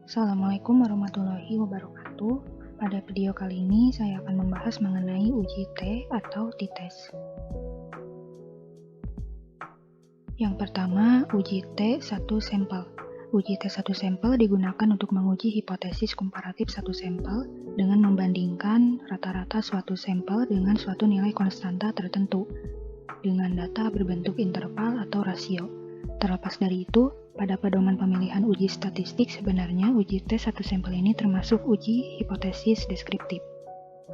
Assalamualaikum warahmatullahi wabarakatuh. Pada video kali ini saya akan membahas mengenai uji T atau t-test. Yang pertama, uji T satu sampel. Uji T satu sampel digunakan untuk menguji hipotesis komparatif satu sampel dengan membandingkan rata-rata suatu sampel dengan suatu nilai konstanta tertentu dengan data berbentuk interval atau rasio. Terlepas dari itu, pada pedoman pemilihan uji statistik sebenarnya uji T satu sampel ini termasuk uji hipotesis deskriptif,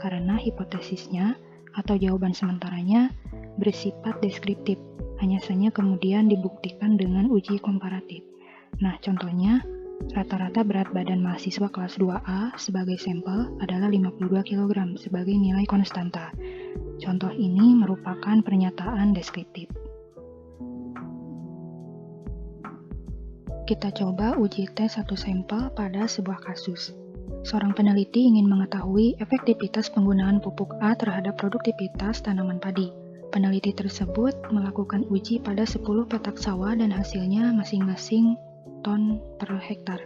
karena hipotesisnya atau jawaban sementaranya bersifat deskriptif, hanya saja kemudian dibuktikan dengan uji komparatif. Nah, contohnya, rata-rata berat badan mahasiswa kelas 2A sebagai sampel adalah 52 kg sebagai nilai konstanta. Contoh ini merupakan pernyataan deskriptif. Kita coba uji T satu sampel pada sebuah kasus. Seorang peneliti ingin mengetahui efektivitas penggunaan pupuk A terhadap produktivitas tanaman padi. Peneliti tersebut melakukan uji pada 10 petak sawah dan hasilnya masing-masing ton per hektar.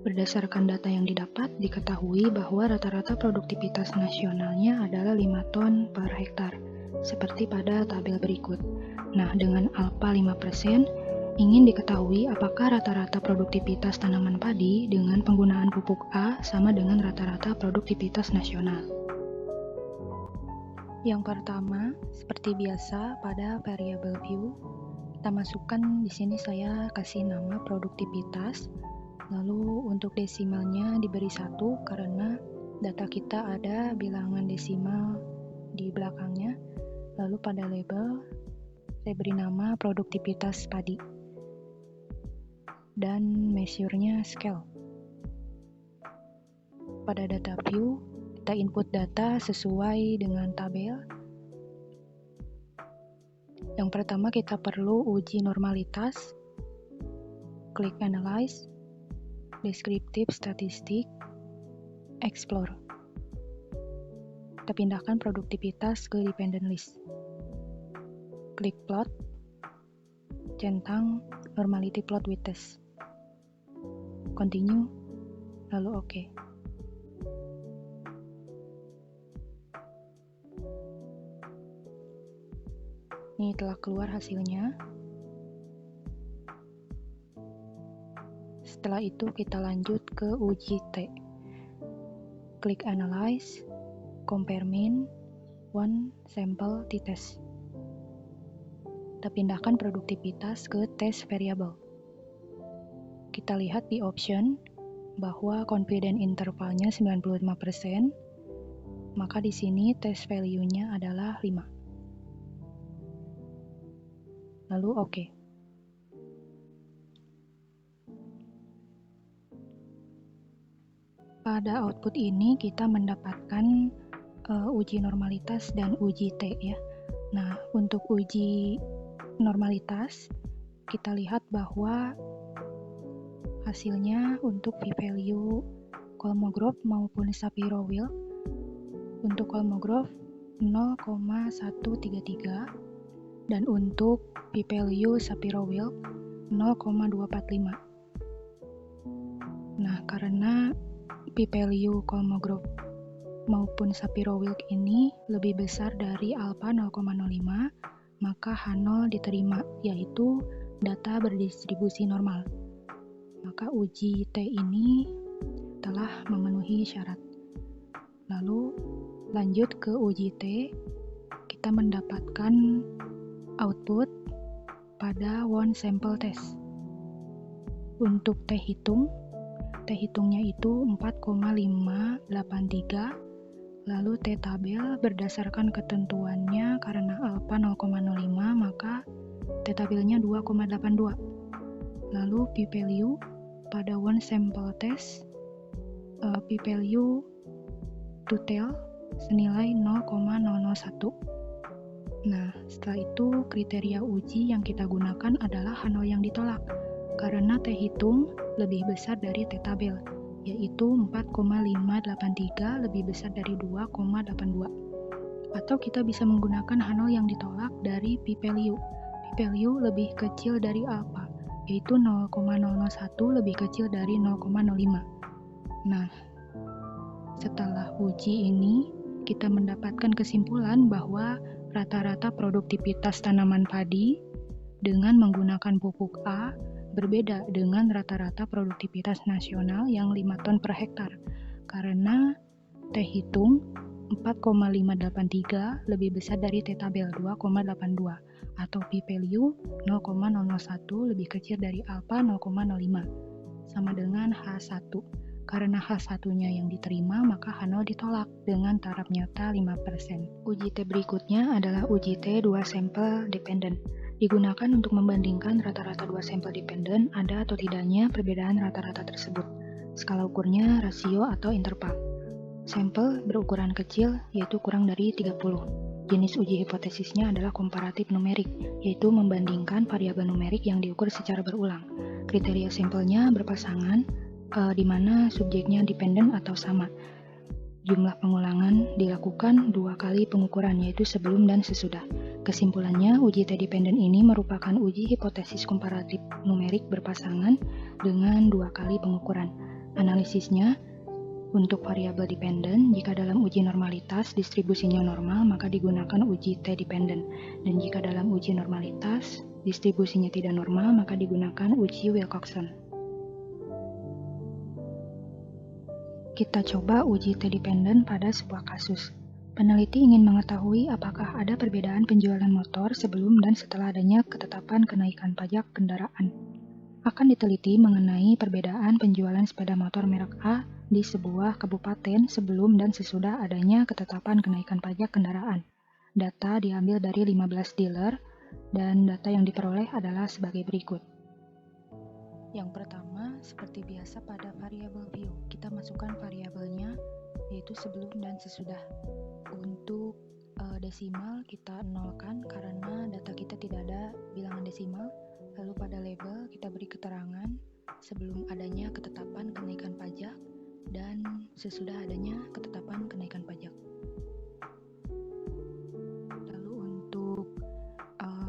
Berdasarkan data yang didapat, diketahui bahwa rata-rata produktivitas nasionalnya adalah 5 ton per hektar, seperti pada tabel berikut. Nah, dengan alfa 5%, ingin diketahui apakah rata-rata produktivitas tanaman padi dengan penggunaan pupuk A sama dengan rata-rata produktivitas nasional. Yang pertama, seperti biasa pada variable view, kita masukkan di sini saya kasih nama produktivitas. Lalu untuk desimalnya diberi 1 karena data kita ada bilangan desimal di belakangnya. Lalu pada label saya beri nama produktivitas padi dan measure-nya scale. Pada data view, kita input data sesuai dengan tabel. Yang pertama kita perlu uji normalitas, klik analyze, descriptive statistik, explore. Kita pindahkan produktivitas ke dependent list. Klik plot, centang normality plot with test. Continue, lalu OK. Ini telah keluar hasilnya. Setelah itu kita lanjut ke uji T. Klik Analyze, Compare Mean, One Sample t-test. Kita pindahkan produktivitas ke test variable. Kita lihat di option bahwa confidence intervalnya 95%, maka di sini test value-nya adalah 5. Lalu OK. Pada output ini kita mendapatkan uji normalitas dan uji T ya. Nah, untuk uji normalitas kita lihat bahwa hasilnya untuk p-value Kolmogorov maupun Shapiro-Wilk. Untuk Kolmogorov 0,133 dan untuk p-value Shapiro-Wilk 0,245. Nah, karena p-value Kolmogorov maupun Shapiro-Wilk ini lebih besar dari alfa 0,05, maka H0 diterima, yaitu data berdistribusi normal. Maka uji T ini telah memenuhi syarat. Lalu lanjut ke uji T, kita mendapatkan output pada one sample test. Untuk T hitungnya itu 4,583, lalu T tabel berdasarkan ketentuannya karena alfa 0,05 maka T tabelnya 2,82. Lalu p-value pada one sample test, p-value total senilai 0,001. Nah, setelah itu kriteria uji yang kita gunakan adalah H0 yang ditolak karena T hitung lebih besar dari T tabel, yaitu 4,583 lebih besar dari 2,82. Atau kita bisa menggunakan H0 yang ditolak dari p-value. P-value lebih kecil dari alpha, yaitu 0,001 lebih kecil dari 0,05. Nah, setelah uji ini, kita mendapatkan kesimpulan bahwa rata-rata produktivitas tanaman padi dengan menggunakan pupuk A berbeda dengan rata-rata produktivitas nasional yang 5 ton per hektar, karena T hitung 4,583 lebih besar dari T tabel 2,82 atau p-value 0,001 lebih kecil dari alpha 0,05 sama dengan H1. Karena H1-nya yang diterima, maka H0 ditolak dengan taraf nyata 5%. Uji T berikutnya adalah uji T 2 sampel dependent. Digunakan untuk membandingkan rata-rata 2 sampel dependent ada atau tidaknya perbedaan rata-rata tersebut. Skala ukurnya rasio atau interval. Sampel berukuran kecil, yaitu kurang dari 30. Jenis uji hipotesisnya adalah komparatif numerik, yaitu membandingkan variabel numerik yang diukur secara berulang. Kriteria sampelnya berpasangan, di mana subjeknya dependen atau sama. Jumlah pengulangan dilakukan 2 kali pengukuran, yaitu sebelum dan sesudah. Kesimpulannya, uji T dependen ini merupakan uji hipotesis komparatif numerik berpasangan dengan 2 kali pengukuran. Analisisnya, untuk variabel dependen, jika dalam uji normalitas distribusinya normal, maka digunakan uji T dependen. Dan jika dalam uji normalitas distribusinya tidak normal, maka digunakan uji Wilcoxon. Kita coba uji T dependen pada sebuah kasus. Peneliti ingin mengetahui apakah ada perbedaan penjualan motor sebelum dan setelah adanya ketetapan kenaikan pajak kendaraan. Akan diteliti mengenai perbedaan penjualan sepeda motor merek A di sebuah kabupaten sebelum dan sesudah adanya ketetapan kenaikan pajak kendaraan. Data diambil dari 15 dealer dan data yang diperoleh adalah sebagai berikut. Yang pertama, seperti biasa pada variabel view, kita masukkan variabelnya yaitu sebelum dan sesudah. Untuk desimal kita nolkan karena data kita tidak ada bilangan desimal. Lalu pada label kita beri keterangan sebelum adanya ketetapan kenaikan pajak dan sesudah adanya ketetapan kenaikan pajak. Lalu untuk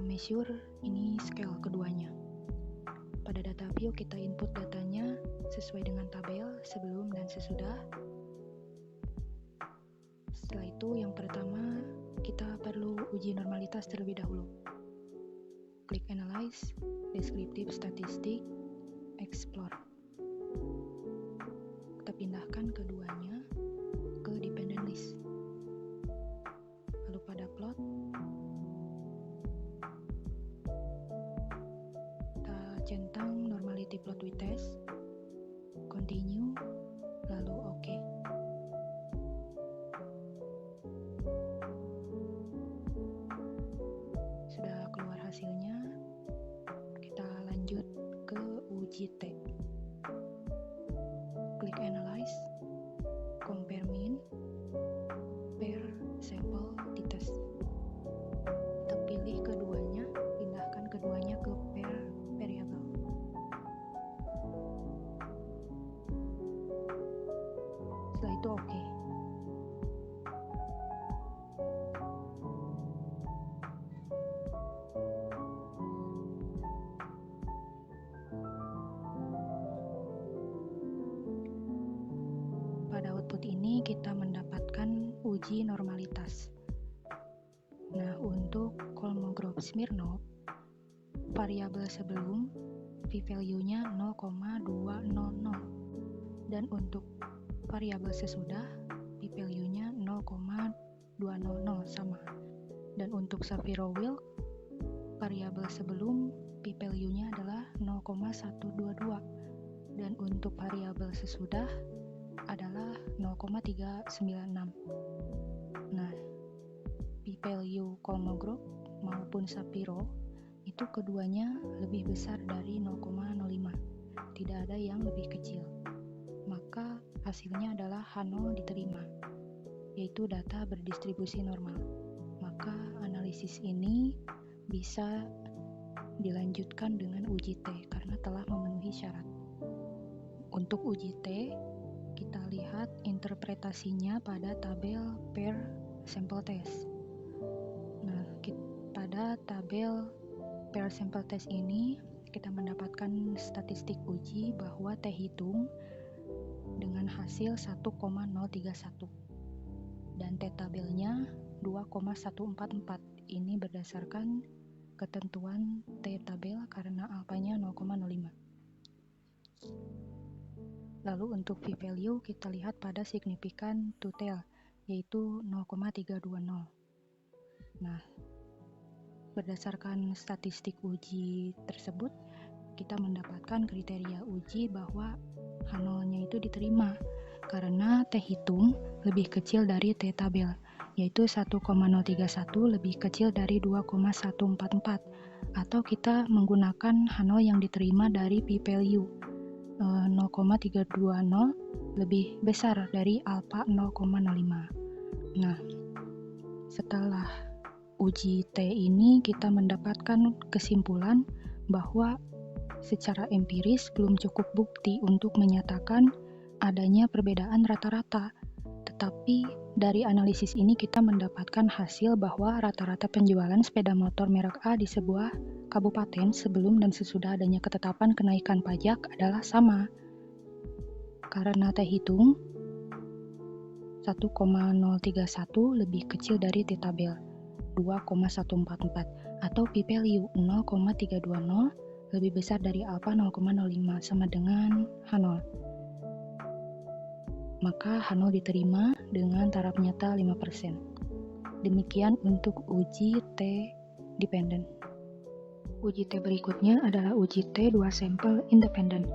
measure ini scale keduanya. Pada data view kita input datanya sesuai dengan tabel sebelum dan sesudah. Setelah itu yang pertama kita perlu uji normalitas terlebih dahulu. Klik Analyze, Descriptive Statistic, Explore. Kita pindahkan keduanya ke Dependent List. Lalu pada plot, kita centang Normality Plot with Test, Continue, lalu OK. Sudah keluar hasilnya, kita lanjut ke uji T. Klik Analyze, Compare Mean, Pair, Sample, T-Test. Kita pilih keduanya, pindahkan keduanya ke pair variable. Setelah itu OK. Pada output ini kita mendapatkan uji normalitas. Nah, untuk Kolmogorov-Smirnov, variabel sebelum p-value-nya 0,200 dan untuk variabel sesudah p-value-nya 0,200 sama. Dan untuk Shapiro-Wilk, variabel sebelum p-value-nya adalah 0,122 dan untuk variabel sesudah adalah 0,396. Nah, p-value Kolmogorov maupun Shapiro itu keduanya lebih besar dari 0,05. Tidak ada yang lebih kecil. Maka hasilnya adalah H0 diterima, yaitu data berdistribusi normal. Maka analisis ini bisa dilanjutkan dengan uji T karena telah memenuhi syarat. Untuk uji T, kita lihat interpretasinya pada tabel pair sample test. Nah, pada tabel pair sample test ini kita mendapatkan statistik uji bahwa T hitung dengan hasil 1,031 dan T tabelnya 2,144. Ini berdasarkan ketentuan T tabel karena alfanya 0,05. Lalu untuk p-value kita lihat pada signifikan to tail, yaitu 0,320. Nah, berdasarkan statistik uji tersebut, kita mendapatkan kriteria uji bahwa H0-nya itu diterima karena T hitung lebih kecil dari T tabel, yaitu 1,031 lebih kecil dari 2,144, atau kita menggunakan H0 yang diterima dari p-value 0,320 lebih besar dari alfa 0,05. Nah, setelah uji T ini kita mendapatkan kesimpulan bahwa secara empiris belum cukup bukti untuk menyatakan adanya perbedaan rata-rata. Tetapi dari analisis ini kita mendapatkan hasil bahwa rata-rata penjualan sepeda motor merek A di sebuah kabupaten sebelum dan sesudah adanya ketetapan kenaikan pajak adalah sama. Karena T hitung 1,031 lebih kecil dari T tabel 2,144 atau p-value 0,320 lebih besar dari alfa 0,05 sama dengan H0. Maka H0 diterima dengan taraf nyata 5%. Demikian untuk uji T dependent. Uji T berikutnya adalah uji T 2 sampel independen.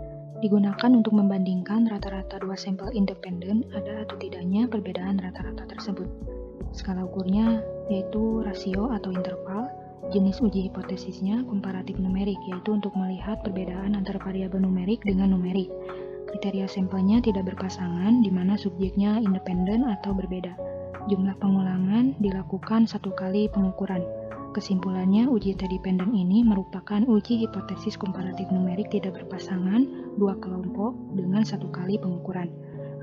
Digunakan untuk membandingkan rata-rata 2 sampel independen ada atau tidaknya perbedaan rata-rata tersebut. Skala ukurnya yaitu rasio atau interval. Jenis uji hipotesisnya komparatif numerik, yaitu untuk melihat perbedaan antara variabel numerik dengan numerik. Kriteria sampelnya tidak berpasangan, di mana subjeknya independen atau berbeda. Jumlah pengulangan dilakukan 1 kali pengukuran. Kesimpulannya, uji T dependent ini merupakan uji hipotesis komparatif numerik tidak berpasangan 2 kelompok dengan 1 kali pengukuran.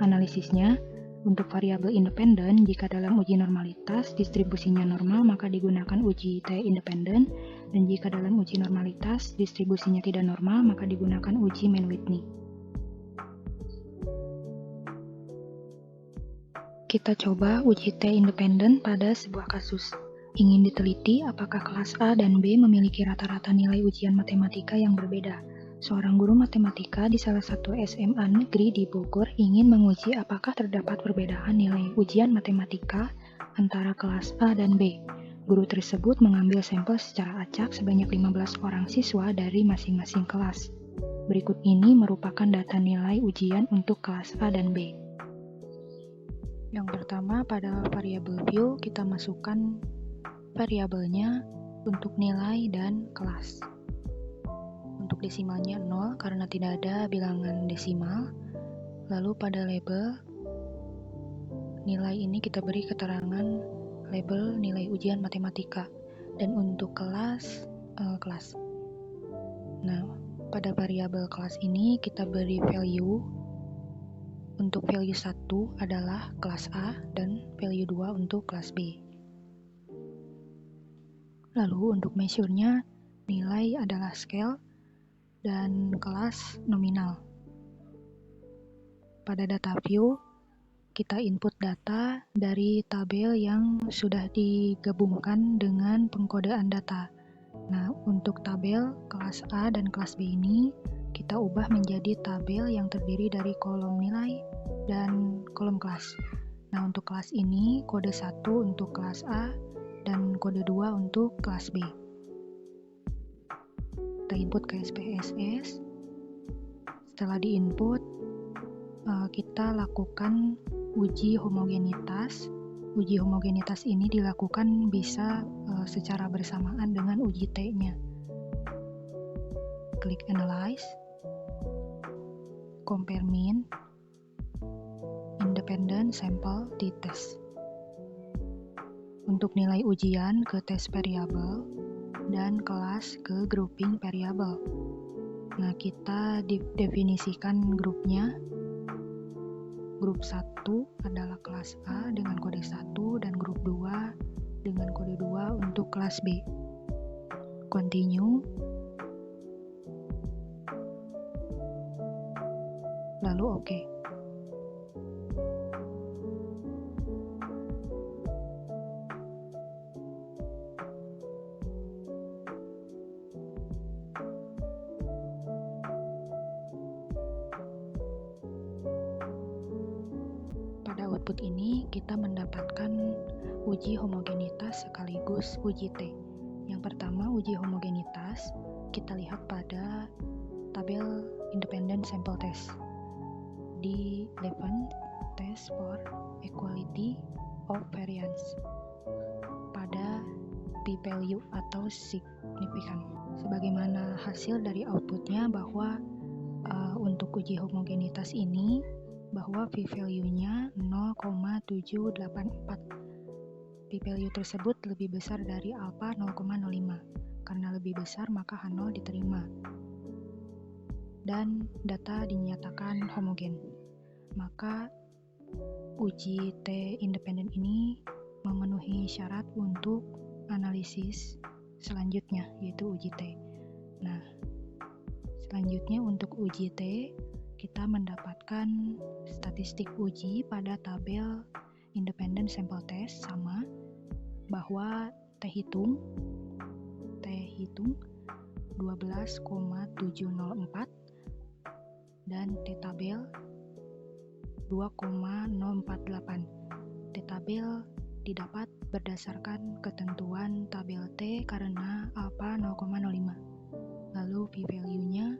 Analisisnya, untuk variabel independen, jika dalam uji normalitas distribusinya normal maka digunakan uji T independen, dan jika dalam uji normalitas distribusinya tidak normal maka digunakan uji Mann-Whitney. Kita coba uji T independen pada sebuah kasus. Ingin diteliti apakah kelas A dan B memiliki rata-rata nilai ujian matematika yang berbeda. Seorang guru matematika di salah satu SMA negeri di Bogor ingin menguji apakah terdapat perbedaan nilai ujian matematika antara kelas A dan B. Guru tersebut mengambil sampel secara acak sebanyak 15 orang siswa dari masing-masing kelas. Berikut ini merupakan data nilai ujian untuk kelas A dan B. Yang pertama, pada variabel view kita masukkan variabelnya untuk nilai dan kelas. Untuk desimalnya 0 karena tidak ada bilangan desimal. Lalu pada label nilai ini kita beri keterangan label nilai ujian matematika, dan untuk kelas kelas. Nah, pada variabel kelas ini kita beri value. Untuk value 1 adalah kelas A dan value 2 untuk kelas B. Lalu untuk measure-nya nilai adalah scale dan kelas nominal. Pada data view kita input data dari tabel yang sudah digabungkan dengan pengkodean data. Nah, untuk tabel kelas A dan kelas B ini kita ubah menjadi tabel yang terdiri dari kolom nilai dan kolom kelas. Nah, untuk kelas ini kode 1 untuk kelas A dan kode 2 untuk kelas B. Kita input ke SPSS. Setelah diinput, kita lakukan uji homogenitas. Uji homogenitas ini dilakukan bisa secara bersamaan dengan uji T-nya. Klik Analyze, Compare Mean, Independent Sample T-Test. Untuk nilai ujian ke tes variabel dan kelas ke grouping variabel. Nah, kita definisikan grupnya. Grup 1 adalah kelas A dengan kode 1 dan grup 2 dengan kode 2 untuk kelas B. Continue. lalu oke. Pada output ini kita mendapatkan uji homogenitas sekaligus uji T. Yang pertama, uji homogenitas kita lihat pada tabel independent sample test di 11 test for equality of variance pada p-value atau signifikan. Sebagaimana hasil dari outputnya bahwa untuk uji homogenitas ini bahwa p-value-nya 0,784. P-value tersebut lebih besar dari alpha 0,05. Karena lebih besar maka H0 diterima. Dan data dinyatakan homogen. Maka uji T independen ini memenuhi syarat untuk analisis selanjutnya, yaitu uji T. Nah, selanjutnya untuk uji T kita mendapatkan statistik uji pada tabel independent sample test sama bahwa T hitung 12,704 dan T tabel 2,048. T tabel didapat berdasarkan ketentuan tabel T karena alpha 0,05. Lalu p-value-nya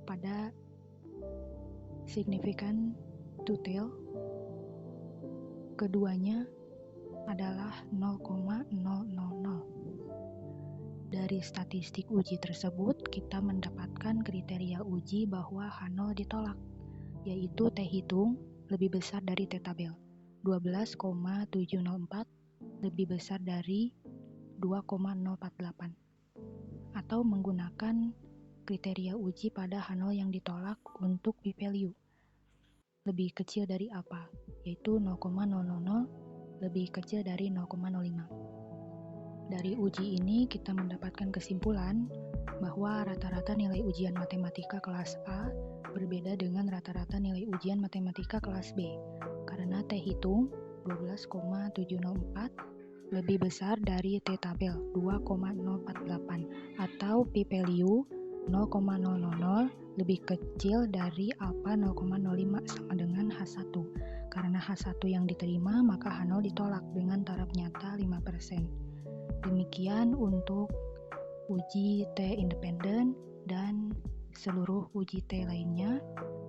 pada signifikan to tail keduanya adalah 0,000. Dari statistik uji tersebut kita mendapatkan kriteria uji bahwa H0 ditolak, yaitu T hitung lebih besar dari T tabel 12,704 lebih besar dari 2,048, atau menggunakan kriteria uji pada H0 yang ditolak untuk p-value lebih kecil dari apa, yaitu 0,000 lebih kecil dari 0,05. Dari uji ini kita mendapatkan kesimpulan bahwa rata-rata nilai ujian matematika kelas A berbeda dengan rata-rata nilai ujian matematika kelas B karena T hitung 12,704 lebih besar dari T tabel 2,048 atau p-value 0,000 lebih kecil dari alpha 0,05 sama dengan H1. Karena H1 yang diterima maka H0 ditolak dengan taraf nyata 5%. Demikian untuk uji T independen dan seluruh uji T lainnya.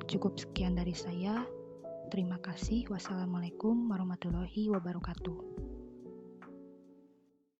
Cukup sekian dari saya. Terima kasih. Wassalamualaikum warahmatullahi wabarakatuh.